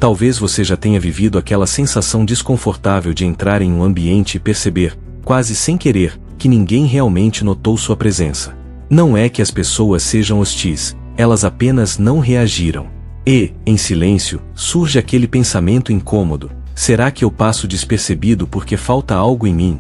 Talvez você já tenha vivido aquela sensação desconfortável de entrar em um ambiente e perceber, quase sem querer, que ninguém realmente notou sua presença. Não é que as pessoas sejam hostis, elas apenas não reagiram. E, em silêncio, surge aquele pensamento incômodo: será que eu passo despercebido porque falta algo em mim?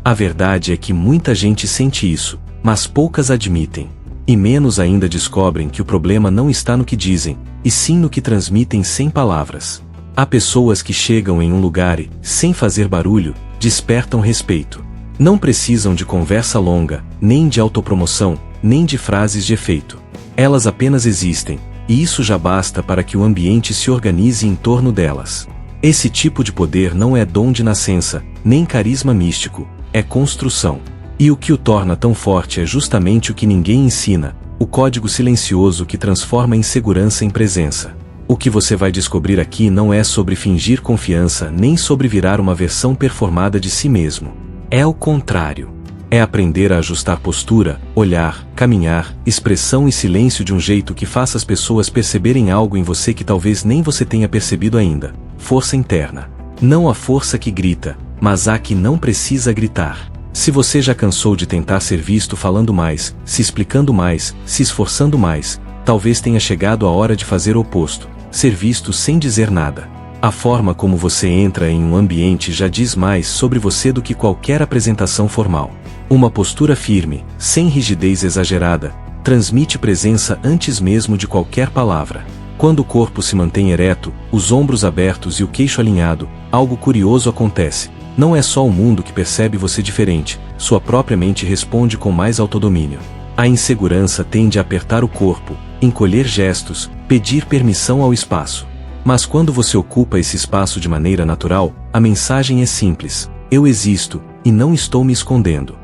A verdade é que muita gente sente isso, mas poucas admitem. E menos ainda descobrem que o problema não está no que dizem, e sim no que transmitem sem palavras. Há pessoas que chegam em um lugar e, sem fazer barulho, despertam respeito. Não precisam de conversa longa, nem de autopromoção, nem de frases de efeito. Elas apenas existem, e isso já basta para que o ambiente se organize em torno delas. Esse tipo de poder não é dom de nascença, nem carisma místico, é construção. E o que o torna tão forte é justamente o que ninguém ensina: o código silencioso que transforma a insegurança em presença. O que você vai descobrir aqui não é sobre fingir confiança nem sobre virar uma versão performada de si mesmo. É o contrário. É aprender a ajustar postura, olhar, caminhar, expressão e silêncio de um jeito que faça as pessoas perceberem algo em você que talvez nem você tenha percebido ainda. Força interna. Não a força que grita, mas a que não precisa gritar. Se você já cansou de tentar ser visto falando mais, se explicando mais, se esforçando mais, talvez tenha chegado a hora de fazer o oposto: ser visto sem dizer nada. A forma como você entra em um ambiente já diz mais sobre você do que qualquer apresentação formal. Uma postura firme, sem rigidez exagerada, transmite presença antes mesmo de qualquer palavra. Quando o corpo se mantém ereto, os ombros abertos e o queixo alinhado, algo curioso acontece. Não é só o mundo que percebe você diferente, sua própria mente responde com mais autodomínio. A insegurança tende a apertar o corpo, encolher gestos, pedir permissão ao espaço. Mas quando você ocupa esse espaço de maneira natural, a mensagem é simples: eu existo, e não estou me escondendo.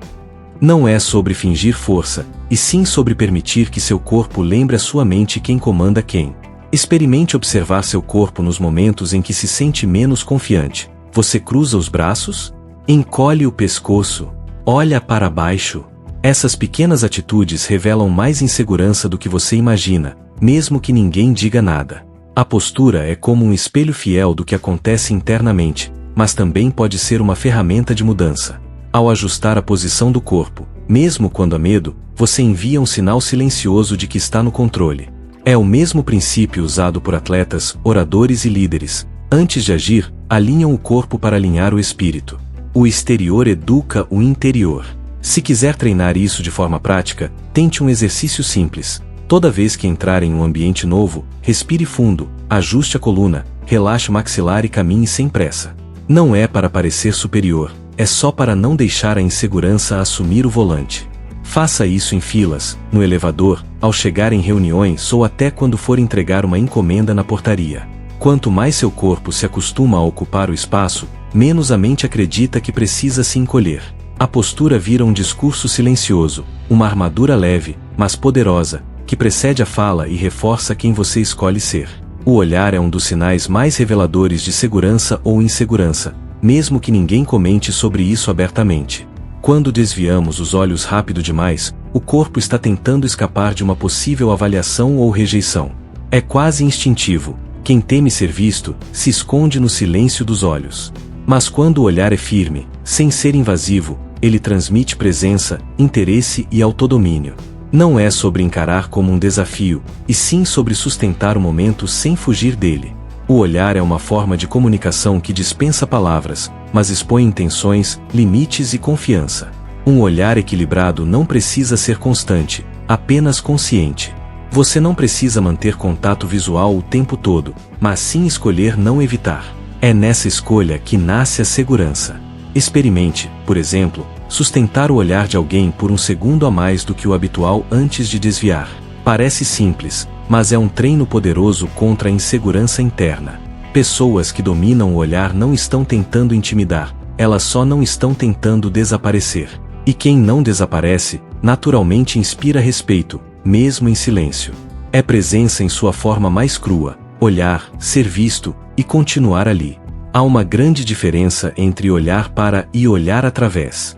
Não é sobre fingir força, e sim sobre permitir que seu corpo lembre a sua mente quem comanda quem. Experimente observar seu corpo nos momentos em que se sente menos confiante. Você cruza os braços? Encolhe o pescoço? Olha para baixo? Essas pequenas atitudes revelam mais insegurança do que você imagina, mesmo que ninguém diga nada. A postura é como um espelho fiel do que acontece internamente, mas também pode ser uma ferramenta de mudança. Ao ajustar a posição do corpo, mesmo quando há medo, você envia um sinal silencioso de que está no controle. É o mesmo princípio usado por atletas, oradores e líderes. Antes de agir, alinham o corpo para alinhar o espírito. O exterior educa o interior. Se quiser treinar isso de forma prática, tente um exercício simples. Toda vez que entrar em um ambiente novo, respire fundo, ajuste a coluna, relaxe o maxilar e caminhe sem pressa. Não é para parecer superior, é só para não deixar a insegurança assumir o volante. Faça isso em filas, no elevador, ao chegar em reuniões ou até quando for entregar uma encomenda na portaria. Quanto mais seu corpo se acostuma a ocupar o espaço, menos a mente acredita que precisa se encolher. A postura vira um discurso silencioso, uma armadura leve, mas poderosa, que precede a fala e reforça quem você escolhe ser. O olhar é um dos sinais mais reveladores de segurança ou insegurança, mesmo que ninguém comente sobre isso abertamente. Quando desviamos os olhos rápido demais, o corpo está tentando escapar de uma possível avaliação ou rejeição. É quase instintivo. Quem teme ser visto, se esconde no silêncio dos olhos. Mas quando o olhar é firme, sem ser invasivo, ele transmite presença, interesse e autodomínio. Não é sobre encarar como um desafio, e sim sobre sustentar o momento sem fugir dele. O olhar é uma forma de comunicação que dispensa palavras, mas expõe intenções, limites e confiança. Um olhar equilibrado não precisa ser constante, apenas consciente. Você não precisa manter contato visual o tempo todo, mas sim escolher não evitar. É nessa escolha que nasce a segurança. Experimente, por exemplo, sustentar o olhar de alguém por um segundo a mais do que o habitual antes de desviar. Parece simples, mas é um treino poderoso contra a insegurança interna. Pessoas que dominam o olhar não estão tentando intimidar, elas só não estão tentando desaparecer. E quem não desaparece, naturalmente inspira respeito, mesmo em silêncio. É presença em sua forma mais crua, olhar, ser visto, e continuar ali. Há uma grande diferença entre olhar para e olhar através.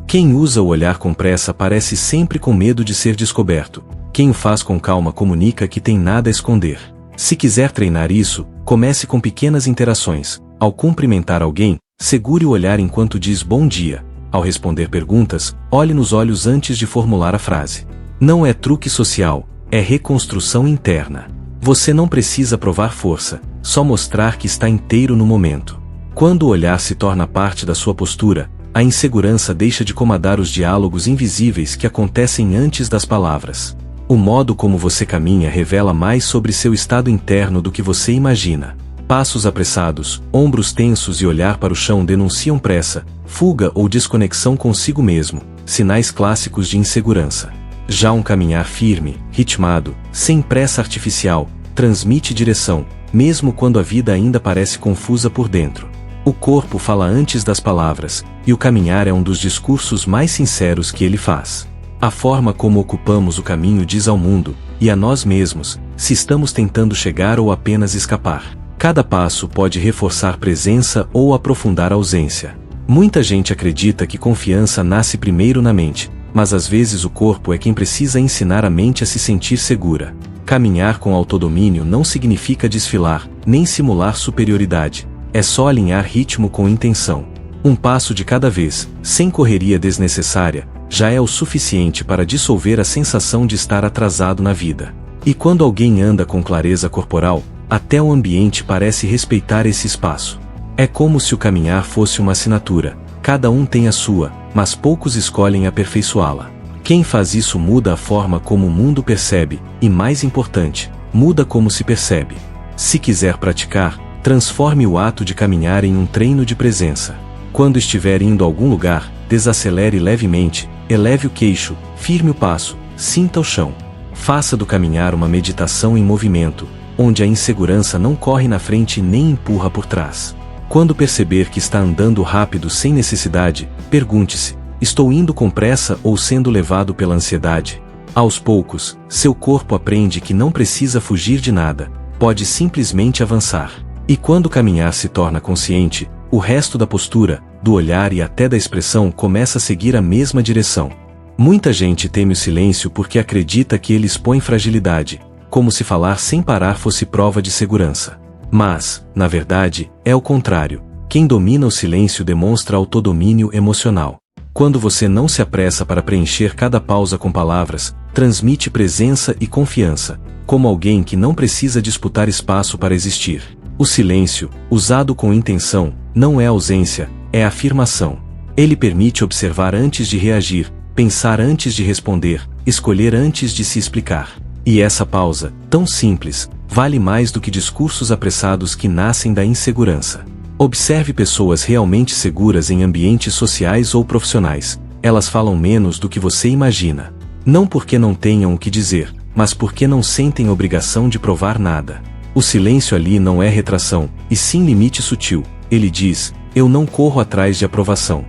Quem usa o olhar com pressa parece sempre com medo de ser descoberto. Quem o faz com calma comunica que tem nada a esconder. Se quiser treinar isso, comece com pequenas interações. Ao cumprimentar alguém, segure o olhar enquanto diz bom dia. Ao responder perguntas, olhe nos olhos antes de formular a frase. Não é truque social, é reconstrução interna. Você não precisa provar força, só mostrar que está inteiro no momento. Quando o olhar se torna parte da sua postura, a insegurança deixa de comandar os diálogos invisíveis que acontecem antes das palavras. O modo como você caminha revela mais sobre seu estado interno do que você imagina. Passos apressados, ombros tensos e olhar para o chão denunciam pressa, fuga ou desconexão consigo mesmo, sinais clássicos de insegurança. Já um caminhar firme, ritmado, sem pressa artificial, transmite direção, mesmo quando a vida ainda parece confusa por dentro. O corpo fala antes das palavras, e o caminhar é um dos discursos mais sinceros que ele faz. A forma como ocupamos o caminho diz ao mundo, e a nós mesmos, se estamos tentando chegar ou apenas escapar. Cada passo pode reforçar presença ou aprofundar ausência. Muita gente acredita que confiança nasce primeiro na mente, mas às vezes o corpo é quem precisa ensinar a mente a se sentir segura. Caminhar com autodomínio não significa desfilar, nem simular superioridade. É só alinhar ritmo com intenção. Um passo de cada vez, sem correria desnecessária, já é o suficiente para dissolver a sensação de estar atrasado na vida. E quando alguém anda com clareza corporal, até o ambiente parece respeitar esse espaço. É como se o caminhar fosse uma assinatura. Cada um tem a sua, mas poucos escolhem aperfeiçoá-la. Quem faz isso muda a forma como o mundo percebe, e mais importante, muda como se percebe. Se quiser praticar, transforme o ato de caminhar em um treino de presença. Quando estiver indo a algum lugar, desacelere levemente, eleve o queixo, firme o passo, sinta o chão. Faça do caminhar uma meditação em movimento, onde a insegurança não corre na frente nem empurra por trás. Quando perceber que está andando rápido sem necessidade, pergunte-se: estou indo com pressa ou sendo levado pela ansiedade? Aos poucos, seu corpo aprende que não precisa fugir de nada, pode simplesmente avançar. E quando o caminhar se torna consciente, o resto da postura, do olhar e até da expressão começa a seguir a mesma direção. Muita gente teme o silêncio porque acredita que ele expõe fragilidade, como se falar sem parar fosse prova de segurança. Mas, na verdade, é o contrário. Quem domina o silêncio demonstra autodomínio emocional. Quando você não se apressa para preencher cada pausa com palavras, transmite presença e confiança, como alguém que não precisa disputar espaço para existir. O silêncio, usado com intenção, não é ausência, é afirmação. Ele permite observar antes de reagir, pensar antes de responder, escolher antes de se explicar. E essa pausa, tão simples, vale mais do que discursos apressados que nascem da insegurança. Observe pessoas realmente seguras em ambientes sociais ou profissionais. Elas falam menos do que você imagina. Não porque não tenham o que dizer, mas porque não sentem obrigação de provar nada. O silêncio ali não é retração, e sim limite sutil. Ele diz: eu não corro atrás de aprovação.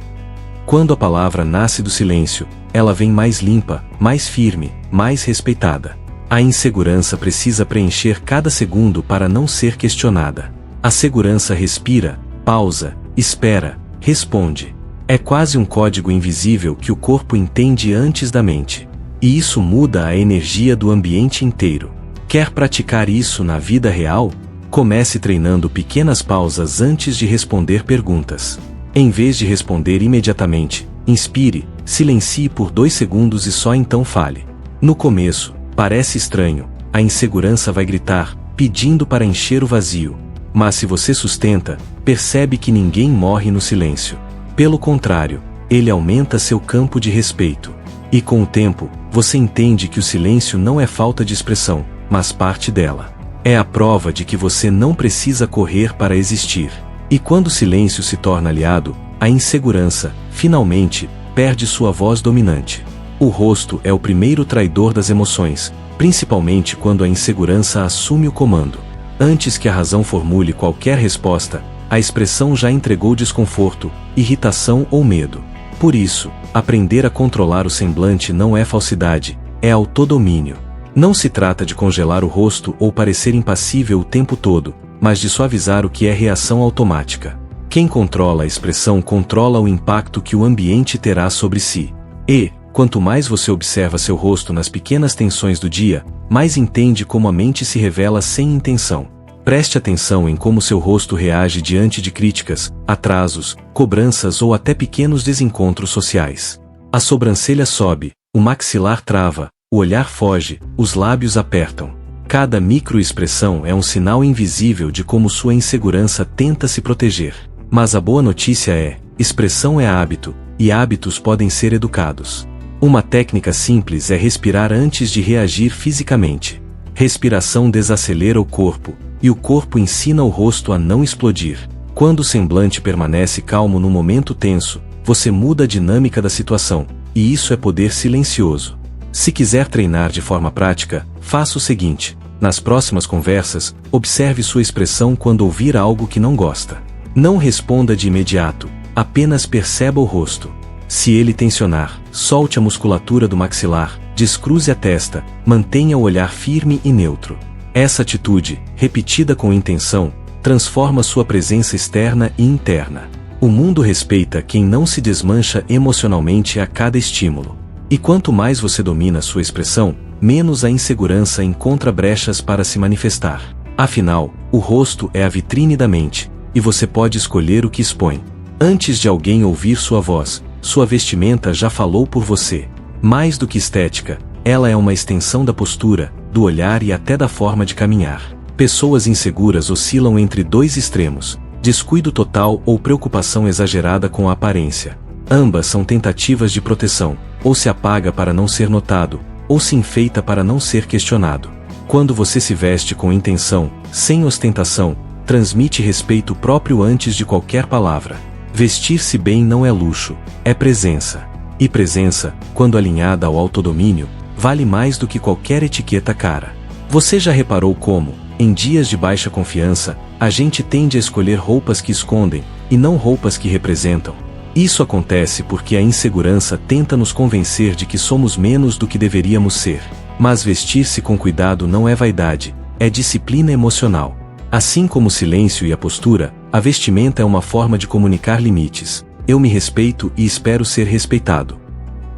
Quando a palavra nasce do silêncio, ela vem mais limpa, mais firme, mais respeitada. A insegurança precisa preencher cada segundo para não ser questionada. A segurança respira, pausa, espera, responde. É quase um código invisível que o corpo entende antes da mente. E isso muda a energia do ambiente inteiro. Quer praticar isso na vida real? Comece treinando pequenas pausas antes de responder perguntas. Em vez de responder imediatamente, inspire, silencie por 2 segundos e só então fale. No começo, parece estranho, a insegurança vai gritar, pedindo para encher o vazio. Mas se você sustenta, percebe que ninguém morre no silêncio. Pelo contrário, ele aumenta seu campo de respeito. E com o tempo, você entende que o silêncio não é falta de expressão, mas parte dela. É a prova de que você não precisa correr para existir. E quando o silêncio se torna aliado, a insegurança, finalmente, perde sua voz dominante. O rosto é o primeiro traidor das emoções, principalmente quando a insegurança assume o comando. Antes que a razão formule qualquer resposta, a expressão já entregou desconforto, irritação ou medo. Por isso, aprender a controlar o semblante não é falsidade, é autodomínio. Não se trata de congelar o rosto ou parecer impassível o tempo todo, mas de suavizar o que é reação automática. Quem controla a expressão controla o impacto que o ambiente terá sobre si. E, quanto mais você observa seu rosto nas pequenas tensões do dia, mais entende como a mente se revela sem intenção. Preste atenção em como seu rosto reage diante de críticas, atrasos, cobranças ou até pequenos desencontros sociais. A sobrancelha sobe, o maxilar trava, o olhar foge, os lábios apertam. Cada microexpressão é um sinal invisível de como sua insegurança tenta se proteger. Mas a boa notícia é, expressão é hábito, e hábitos podem ser educados. Uma técnica simples é respirar antes de reagir fisicamente. Respiração desacelera o corpo, e o corpo ensina o rosto a não explodir. Quando o semblante permanece calmo no momento tenso, você muda a dinâmica da situação, e isso é poder silencioso. Se quiser treinar de forma prática, faça o seguinte: nas próximas conversas, observe sua expressão quando ouvir algo que não gosta. Não responda de imediato, apenas perceba o rosto. Se ele tensionar, solte a musculatura do maxilar, descruze a testa, mantenha o olhar firme e neutro. Essa atitude, repetida com intenção, transforma sua presença externa e interna. O mundo respeita quem não se desmancha emocionalmente a cada estímulo. E quanto mais você domina sua expressão, menos a insegurança encontra brechas para se manifestar. Afinal, o rosto é a vitrine da mente, e você pode escolher o que expõe. Antes de alguém ouvir sua voz, sua vestimenta já falou por você. Mais do que estética, ela é uma extensão da postura, do olhar e até da forma de caminhar. Pessoas inseguras oscilam entre dois extremos: descuido total ou preocupação exagerada com a aparência. Ambas são tentativas de proteção, ou se apaga para não ser notado, ou se enfeita para não ser questionado. Quando você se veste com intenção, sem ostentação, transmite respeito próprio antes de qualquer palavra. Vestir-se bem não é luxo, é presença. E presença, quando alinhada ao autodomínio, vale mais do que qualquer etiqueta cara. Você já reparou como, em dias de baixa confiança, a gente tende a escolher roupas que escondem, e não roupas que representam? Isso acontece porque a insegurança tenta nos convencer de que somos menos do que deveríamos ser. Mas vestir-se com cuidado não é vaidade, é disciplina emocional. Assim como o silêncio e a postura, a vestimenta é uma forma de comunicar limites. Eu me respeito e espero ser respeitado.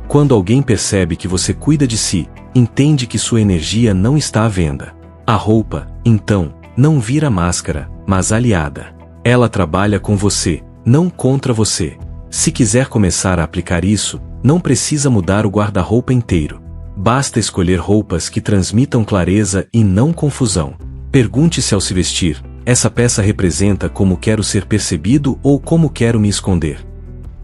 Quando alguém percebe que você cuida de si, entende que sua energia não está à venda. A roupa, então, não vira máscara, mas aliada. Ela trabalha com você, não contra você. Se quiser começar a aplicar isso, não precisa mudar o guarda-roupa inteiro. Basta escolher roupas que transmitam clareza e não confusão. Pergunte-se ao se vestir: essa peça representa como quero ser percebido ou como quero me esconder?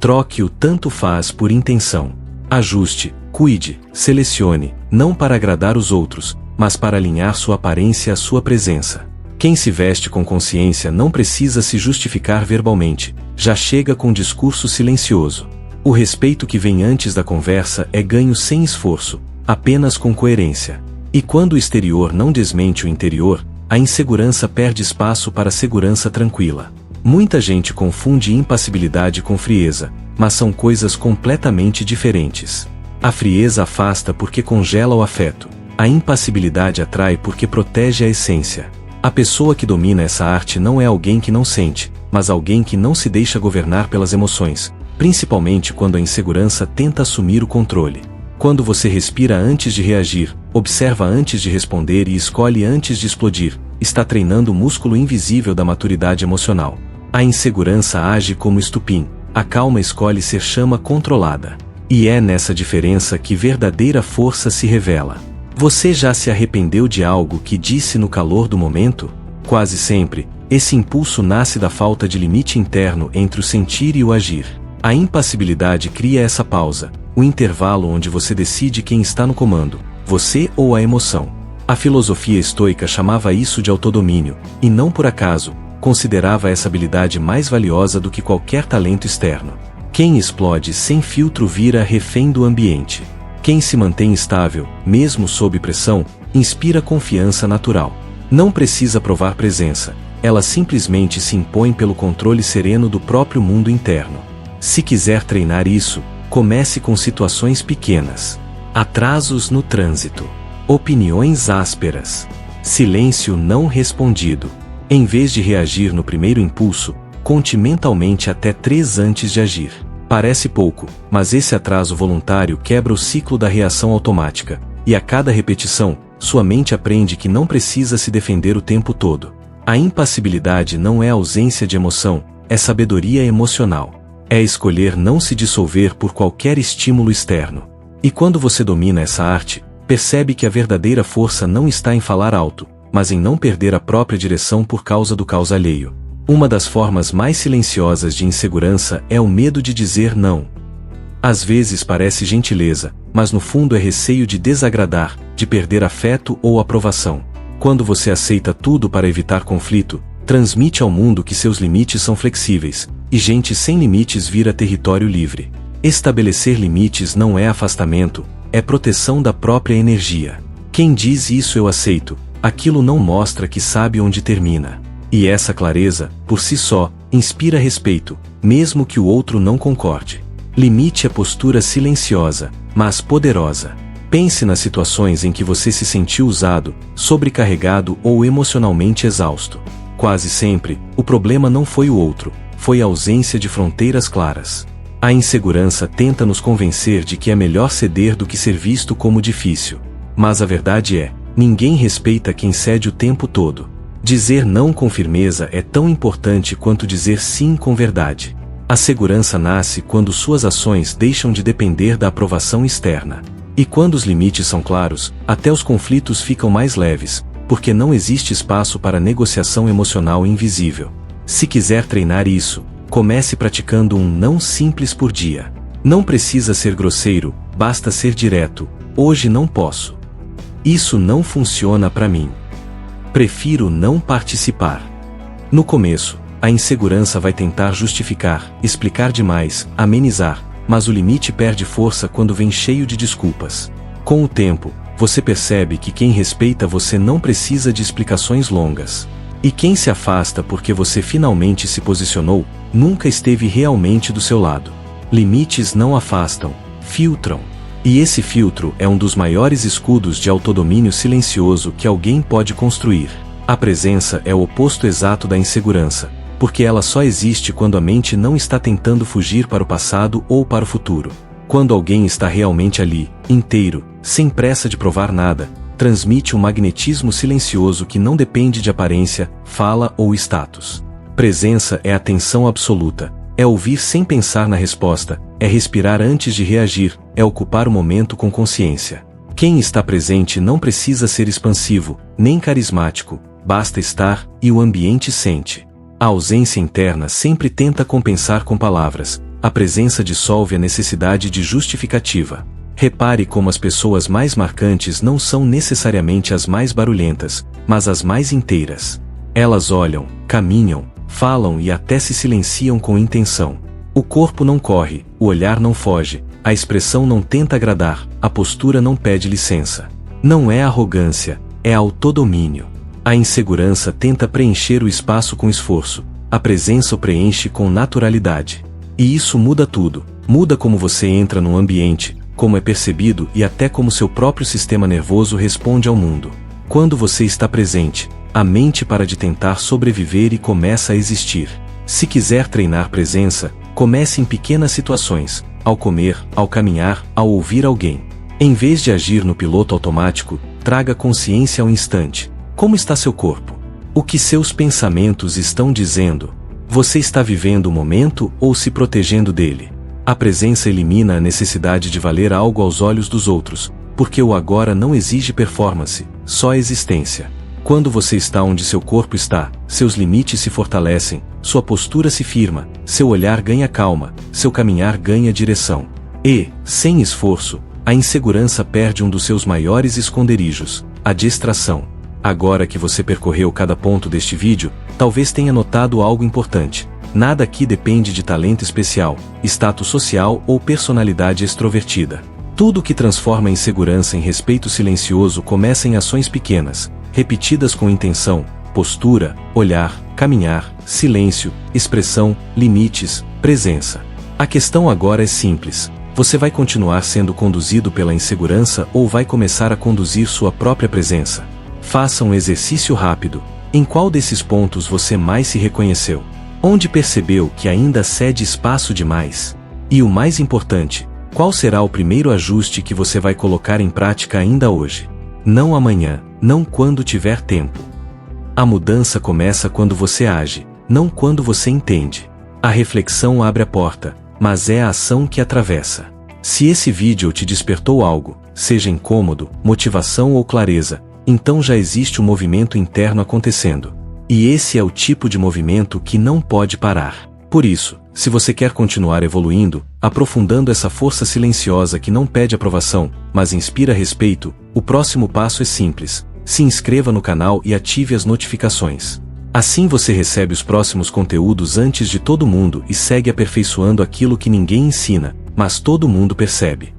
Troque o tanto faz por intenção. Ajuste, cuide, selecione, não para agradar os outros, mas para alinhar sua aparência à sua presença. Quem se veste com consciência não precisa se justificar verbalmente, já chega com discurso silencioso. O respeito que vem antes da conversa é ganho sem esforço, apenas com coerência. E quando o exterior não desmente o interior, a insegurança perde espaço para a segurança tranquila. Muita gente confunde impassibilidade com frieza, mas são coisas completamente diferentes. A frieza afasta porque congela o afeto. A impassibilidade atrai porque protege a essência. A pessoa que domina essa arte não é alguém que não sente, mas alguém que não se deixa governar pelas emoções, principalmente quando a insegurança tenta assumir o controle. Quando você respira antes de reagir, observa antes de responder e escolhe antes de explodir, está treinando o músculo invisível da maturidade emocional. A insegurança age como estupim, a calma escolhe ser chama controlada. E é nessa diferença que verdadeira força se revela. Você já se arrependeu de algo que disse no calor do momento? Quase sempre, esse impulso nasce da falta de limite interno entre o sentir e o agir. A impassibilidade cria essa pausa, o intervalo onde você decide quem está no comando, você ou a emoção. A filosofia estoica chamava isso de autodomínio, e não por acaso, considerava essa habilidade mais valiosa do que qualquer talento externo. Quem explode sem filtro vira refém do ambiente. Quem se mantém estável, mesmo sob pressão, inspira confiança natural. Não precisa provar presença, ela simplesmente se impõe pelo controle sereno do próprio mundo interno. Se quiser treinar isso, comece com situações pequenas. Atrasos no trânsito. Opiniões ásperas. Silêncio não respondido. Em vez de reagir no primeiro impulso, conte mentalmente até 3 antes de agir. Parece pouco, mas esse atraso voluntário quebra o ciclo da reação automática, e a cada repetição, sua mente aprende que não precisa se defender o tempo todo. A impassibilidade não é ausência de emoção, é sabedoria emocional. É escolher não se dissolver por qualquer estímulo externo. E quando você domina essa arte, percebe que a verdadeira força não está em falar alto, mas em não perder a própria direção por causa do caos alheio. Uma das formas mais silenciosas de insegurança é o medo de dizer não. Às vezes parece gentileza, mas no fundo é receio de desagradar, de perder afeto ou aprovação. Quando você aceita tudo para evitar conflito, transmite ao mundo que seus limites são flexíveis, e gente sem limites vira território livre. Estabelecer limites não é afastamento, é proteção da própria energia. Quem diz isso eu aceito, aquilo não mostra que sabe onde termina. E essa clareza, por si só, inspira respeito, mesmo que o outro não concorde. Limite é postura silenciosa, mas poderosa. Pense nas situações em que você se sentiu usado, sobrecarregado ou emocionalmente exausto. Quase sempre, o problema não foi o outro, foi a ausência de fronteiras claras. A insegurança tenta nos convencer de que é melhor ceder do que ser visto como difícil. Mas a verdade é, ninguém respeita quem cede o tempo todo. Dizer não com firmeza é tão importante quanto dizer sim com verdade. A segurança nasce quando suas ações deixam de depender da aprovação externa. E quando os limites são claros, até os conflitos ficam mais leves, porque não existe espaço para negociação emocional invisível. Se quiser treinar isso, comece praticando um não simples por dia. Não precisa ser grosseiro, basta ser direto. Hoje não posso. Isso não funciona para mim. Prefiro não participar. No começo, a insegurança vai tentar justificar, explicar demais, amenizar, mas o limite perde força quando vem cheio de desculpas. Com o tempo, você percebe que quem respeita você não precisa de explicações longas. E quem se afasta porque você finalmente se posicionou, nunca esteve realmente do seu lado. Limites não afastam, filtram. E esse filtro é um dos maiores escudos de autodomínio silencioso que alguém pode construir. A presença é o oposto exato da insegurança, porque ela só existe quando a mente não está tentando fugir para o passado ou para o futuro. Quando alguém está realmente ali, inteiro, sem pressa de provar nada, transmite um magnetismo silencioso que não depende de aparência, fala ou status. Presença é atenção absoluta. É ouvir sem pensar na resposta, é respirar antes de reagir, é ocupar o momento com consciência. Quem está presente não precisa ser expansivo, nem carismático, basta estar, e o ambiente sente. A ausência interna sempre tenta compensar com palavras, a presença dissolve a necessidade de justificativa. Repare como as pessoas mais marcantes não são necessariamente as mais barulhentas, mas as mais inteiras. Elas olham, caminham, falam e até se silenciam com intenção. O corpo não corre, o olhar não foge, a expressão não tenta agradar, a postura não pede licença. Não é arrogância, é autodomínio. A insegurança tenta preencher o espaço com esforço, a presença o preenche com naturalidade. E isso muda tudo, muda como você entra num ambiente, como é percebido e até como seu próprio sistema nervoso responde ao mundo. Quando você está presente, a mente para de tentar sobreviver e começa a existir. Se quiser treinar presença, comece em pequenas situações, ao comer, ao caminhar, ao ouvir alguém. Em vez de agir no piloto automático, traga consciência ao instante. Como está seu corpo? O que seus pensamentos estão dizendo? Você está vivendo o momento ou se protegendo dele? A presença elimina a necessidade de valer algo aos olhos dos outros, porque o agora não exige performance, só existência. Quando você está onde seu corpo está, seus limites se fortalecem, sua postura se firma, seu olhar ganha calma, seu caminhar ganha direção. E, sem esforço, a insegurança perde um dos seus maiores esconderijos, a distração. Agora que você percorreu cada ponto deste vídeo, talvez tenha notado algo importante. Nada aqui depende de talento especial, status social ou personalidade extrovertida. Tudo que transforma a insegurança em respeito silencioso começa em ações pequenas, repetidas com intenção, postura, olhar, caminhar, silêncio, expressão, limites, presença. A questão agora é simples. Você vai continuar sendo conduzido pela insegurança ou vai começar a conduzir sua própria presença? Faça um exercício rápido. Em qual desses pontos você mais se reconheceu? Onde percebeu que ainda cede espaço demais? E o mais importante, qual será o primeiro ajuste que você vai colocar em prática ainda hoje? Não amanhã, não quando tiver tempo. A mudança começa quando você age, não quando você entende. A reflexão abre a porta, mas é a ação que atravessa. Se esse vídeo te despertou algo, seja incômodo, motivação ou clareza, então já existe um movimento interno acontecendo. E esse é o tipo de movimento que não pode parar. Por isso, se você quer continuar evoluindo, aprofundando essa força silenciosa que não pede aprovação, mas inspira respeito, o próximo passo é simples. Se inscreva no canal e ative as notificações. Assim você recebe os próximos conteúdos antes de todo mundo e segue aperfeiçoando aquilo que ninguém ensina, mas todo mundo percebe.